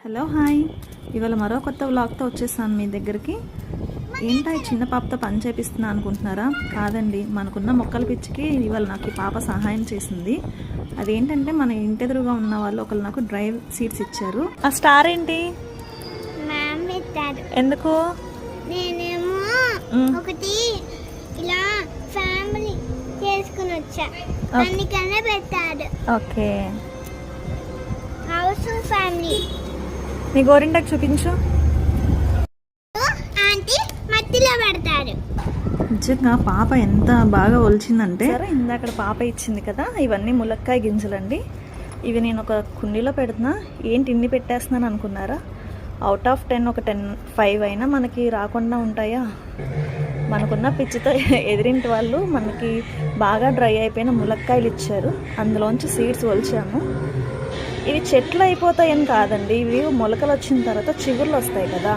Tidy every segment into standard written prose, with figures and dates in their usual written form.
Hello hi, ఇవాళ మరో కొత్త వ్లాగ్తో వచ్చేసాను మీ దగ్గరికి. ఏంటా ఈ చిన్న పాపతో పని చేపిస్తున్నా అనుకుంటున్నారా? కాదండి, మనకున్న మొక్కల పిచ్చికి ఇవాళ నాకు ఈ పాప సహాయం చేసింది. అదేంటంటే మన ఇంటెదురుగా ఉన్న వాళ్ళు ఒకళ్ళు నాకు డ్రై సీడ్స్ ఇచ్చారు. ఆ స్టార్ ఏంటి? ఎందుకు? నేనేమో ఒకటి ఇలా ఫ్యామిలీ చేసుకుని వచ్చా, అందుకనే పెట్టాడు. Okay, house family. నీ గోరింటాకు చూపించు. ఆంటీ మట్టిలో పెడతారు. నిజంగా పాప ఎంత బాగా ఒలిచిందంటే, సరే ఇందాక పాప ఇచ్చింది కదా, ఇవన్నీ ములక్కాయ గింజలండి. ఇవి నేను ఒక కుండీలో పెడుతున్నా. ఏంటి ఇన్ని పెట్టేస్తున్నాను అనుకున్నారా? అవుట్ ఆఫ్ 10 ఒక 5 అయినా మనకి రాకుండా ఉంటాయా? మనకున్న పిచ్చితో ఎదిరింటి వాళ్ళు మనకి బాగా డ్రై అయిపోయిన ములక్కాయలు ఇచ్చారు. అందులోంచి సీడ్స్ ఒలిచాము. ఇవి చెట్లు అయిపోతాయని కాదండి, ఇవి మొలకలు వచ్చిన తర్వాత చిగుర్లు వస్తాయి కదా.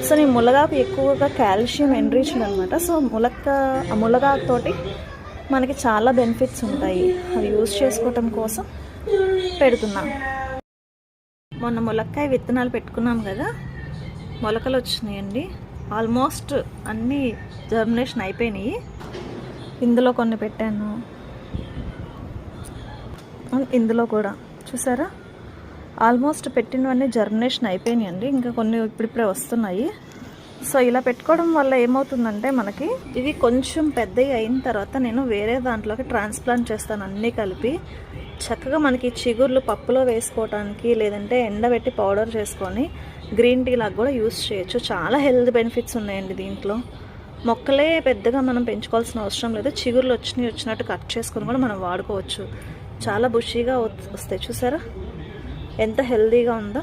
సో ఈ ములగాకు ఎక్కువగా కాల్షియం ఎన్రిచ్డ్ అనమాట. సో ములగాకు తోటి మనకి చాలా బెనిఫిట్స్ ఉంటాయి. అవి యూజ్ చేసుకోవటం కోసం పెడుతున్నాం. మొన్న ములక్కాయ విత్తనాలు పెట్టుకున్నాం కదా, మొలకలు వచ్చినాయండి. ఆల్మోస్ట్ అన్నీ జర్మినేషన్ అయిపోయినాయి. ఇందులో కొన్ని పెట్టాను, ఇందులో కూడా చూసారా, ఆల్మోస్ట్ పెట్టినవన్నీ జర్మినేషన్ అయిపోయినాయండి. ఇంకా కొన్ని ఇప్పుడిప్పుడే వస్తున్నాయి. సో ఇలా పెట్టుకోవడం వల్ల ఏమవుతుందంటే, మనకి ఇవి కొంచెం పెద్దవి అయిన తర్వాత నేను వేరే దాంట్లోకి ట్రాన్స్ప్లాంట్ చేస్తాను. అన్నీ కలిపి చక్కగా మనకి చిగుర్లు పప్పులో వేసుకోవడానికి, లేదంటే ఎండబెట్టి పౌడర్ చేసుకొని గ్రీన్ టీ లాగా కూడా యూస్ చేయొచ్చు. చాలా హెల్త్ బెనిఫిట్స్ ఉన్నాయండి దీంట్లో. మొక్కలే పెద్దగా మనం పెంచుకోవాల్సిన అవసరం లేదు. చిగుర్లు వచ్చినట్టు కట్ చేసుకొని కూడా మనం వాడుకోవచ్చు. చాలా బుషీగా వస్తాయి. చూసారా ఎంత హెల్తీగా ఉందో.